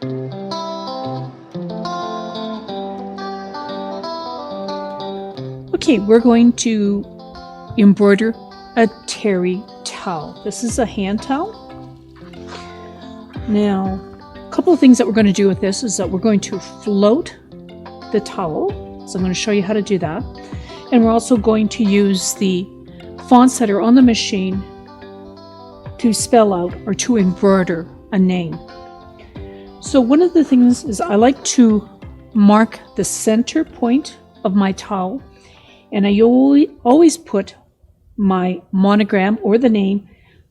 Okay, we're going to embroider a terry towel. This is a hand towel. Now, a couple of things that we're going to do with this is that we're going to float the towel. So I'm going to show you how to do that. And we're also going to use the fonts that are on the machine to spell out or to embroider a name. So one of the things is I like to mark the center point of my towel, and I always put my monogram or the name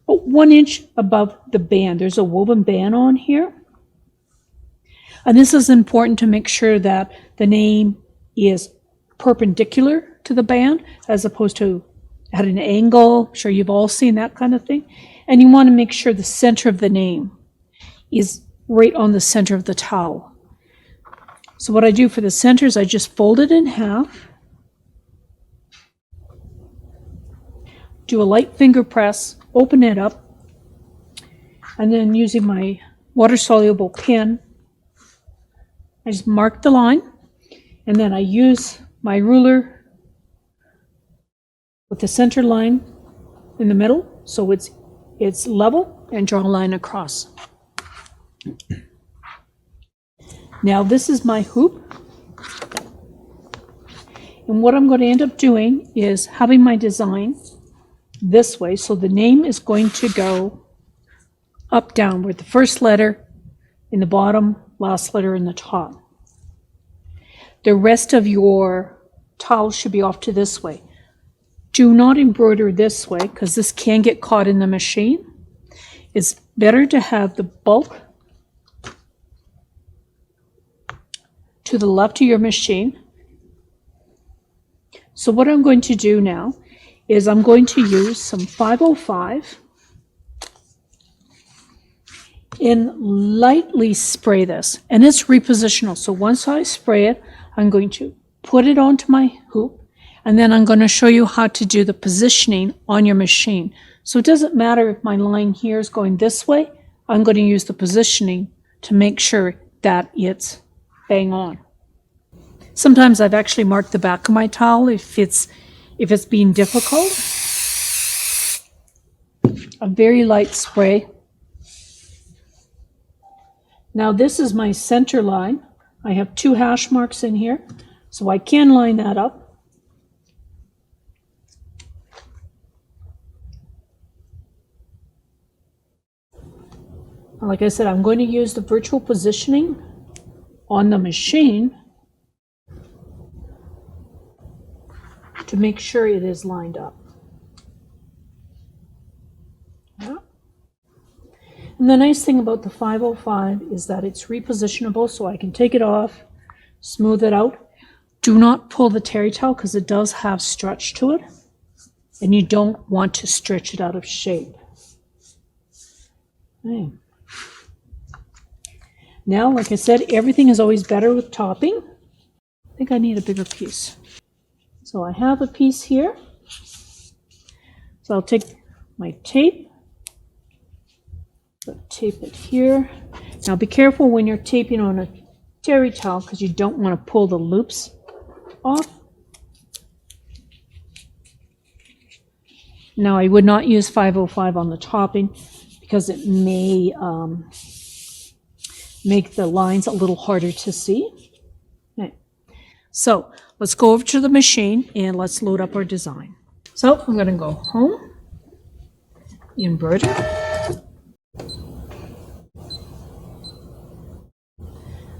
1 inch above the band. There's a woven band on here. And this is important to make sure that the name is perpendicular to the band as opposed to at an angle. I'm sure you've all seen that kind of thing. And you want to make sure the center of the name is right on the center of the towel. So what I do for the center is I just fold it in half, do a light finger press, open it up, and then using my water-soluble pen, I just mark the line, and then I use my ruler with the center line in the middle so it's level, and draw a line across. Now this is my hoop, and what I'm going to end up doing is having my design this way, so the name is going to go up down with the first letter in the bottom, last letter in the top. The rest of your towel should be off to this way. Do not embroider this way because this can get caught in the machine. It's better to have the bulk to the left of your machine. So what I'm going to do now is I'm going to use some 505 and lightly spray this. And it's repositional. So once I spray it, I'm going to put it onto my hoop, and then I'm going to show you how to do the positioning on your machine. So it doesn't matter if my line here is going this way, I'm going to use the positioning to make sure that it's bang on. Sometimes I've actually marked the back of my towel if it's being difficult. A very light spray. Now this is my center line. I have 2 hash marks in here, so I can line that up. Like I said, I'm going to use the virtual positioning on the machine to make sure it is lined up. Yeah. And the nice thing about the 505 is that it's repositionable, so I can take it off, smooth it out. Do not pull the terry towel because it does have stretch to it, and you don't want to stretch it out of shape. Okay. Now, like I said, everything is always better with topping. I think I need a bigger piece. So I have a piece here. So I'll take my tape, tape it here. Now be careful when you're taping on a terry towel because you don't want to pull the loops off. Now I would not use 505 on the topping because it may make the lines a little harder to see. Okay. So let's go over to the machine and let's load up our design. So I'm going to go home, embroider.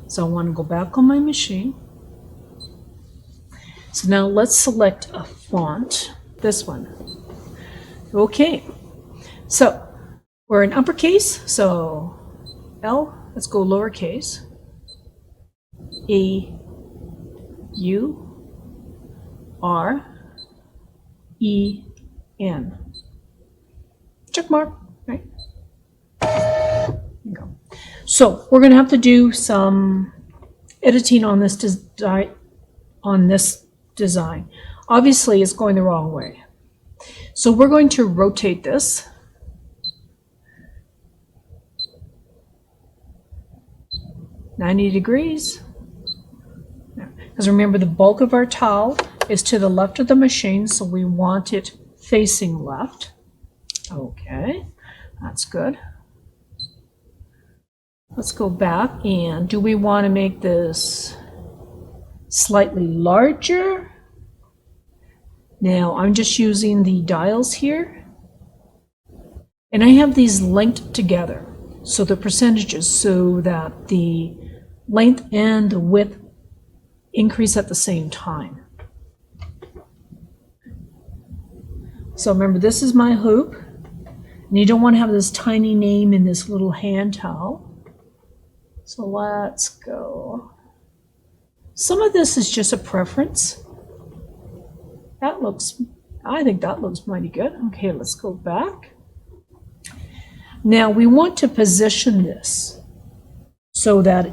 So I want to go back on my machine. So now let's select a font, this one. Okay, so we're in uppercase, so L, let's go lowercase, A, U, R, E, N. Check mark, right? There you go. So we're going to have to do some editing on this design. Obviously, it's going the wrong way. So we're going to rotate this. 90 degrees. Because remember, the bulk of our towel is to the left of the machine, so we want it facing left. Okay, that's good. Let's go back, and do we want to make this slightly larger? Now I'm just using the dials here, and I have these linked together, so the percentages, so that the length and the width increase at the same time. So remember, this is my hoop, and you don't want to have this tiny name in this little hand towel. So let's go. Some of this is just a preference. I think that looks mighty good. Okay, let's go back. Now we want to position this so that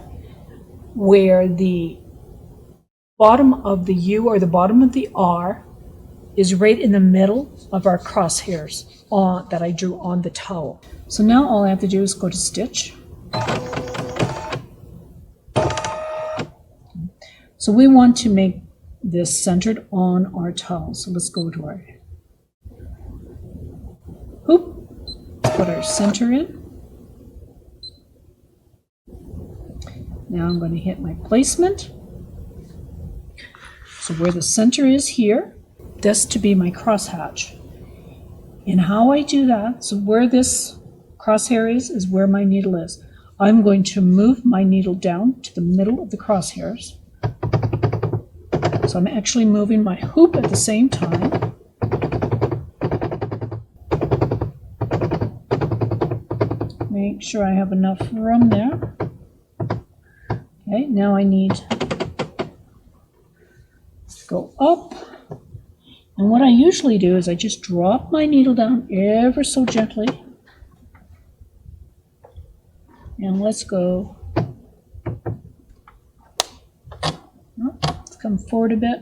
where the bottom of the U or the bottom of the R is right in the middle of our crosshairs that I drew on the towel. So now all I have to do is go to stitch. So we want to make this centered on our towel. So let's go to our hoop, put our center in. Now I'm going to hit my placement. So where the center is here, this to be my crosshatch. And how I do that, so where this crosshair is where my needle is. I'm going to move my needle down to the middle of the crosshairs. So I'm actually moving my hoop at the same time. Make sure I have enough room there. Okay, now I need to go up. And what I usually do is I just drop my needle down ever so gently. And let's go. Let's come forward a bit.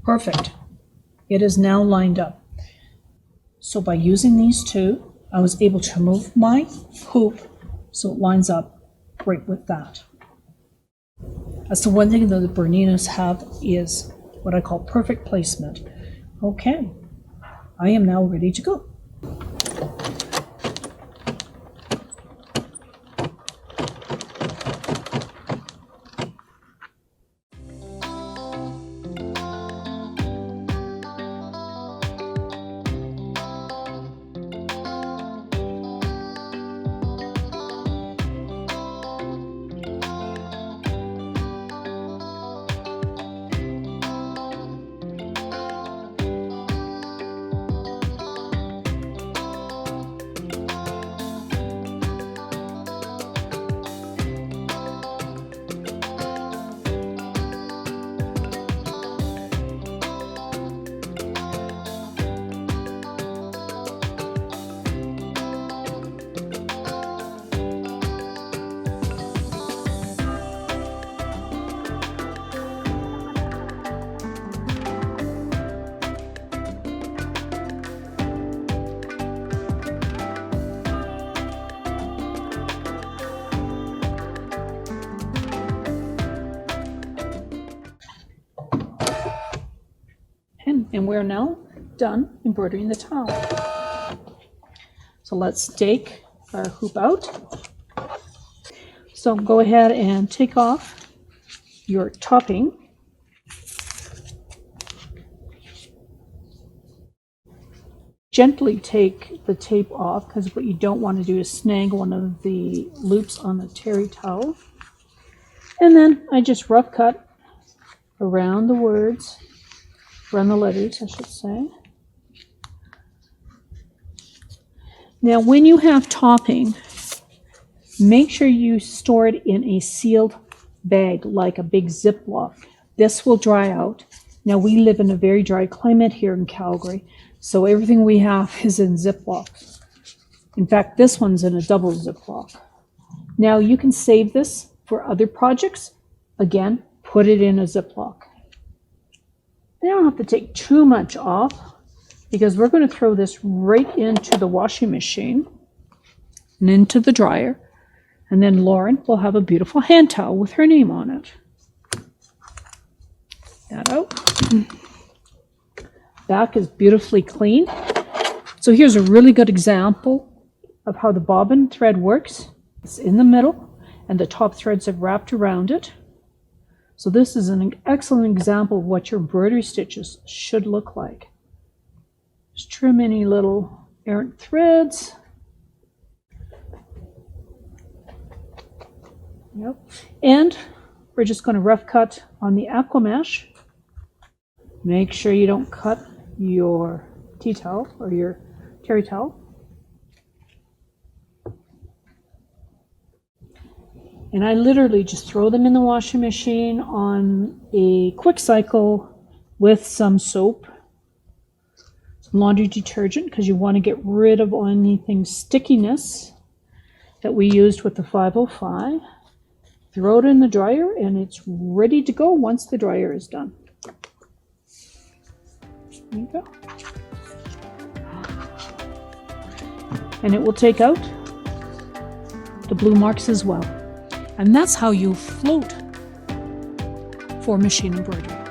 Perfect. It is now lined up. So by using these two, I was able to move my hoop so it lines up right with that. That's the one thing that the Berninas have, is what I call perfect placement. Okay, I am now ready to go. And we're now done embroidering the towel. So let's take our hoop out. So go ahead and take off your topping. Gently take the tape off, because what you don't want to do is snag one of the loops on the terry towel. And then I just rough cut around the words. Run the letters, I should say. Now, when you have topping, make sure you store it in a sealed bag, like a big Ziploc. This will dry out. Now, we live in a very dry climate here in Calgary, so everything we have is in Ziplocs. In fact, this one's in a double Ziploc. Now, you can save this for other projects. Again, put it in a Ziploc. I don't have to take too much off, because we're going to throw this right into the washing machine and into the dryer. And then Lauren will have a beautiful hand towel with her name on it. That out. Back is beautifully clean. So here's a really good example of how the bobbin thread works. It's in the middle and the top threads have wrapped around it. So this is an excellent example of what your embroidery stitches should look like. Just trim any little errant threads. Yep. And we're just going to rough cut on the aqua mesh. Make sure you don't cut your tea towel or your terry towel. And I literally just throw them in the washing machine on a quick cycle with some soap, some laundry detergent, because you want to get rid of anything stickiness that we used with the 505. Throw it in the dryer and it's ready to go once the dryer is done. There you go. And it will take out the blue marks as well. And that's how you float for machine embroidery.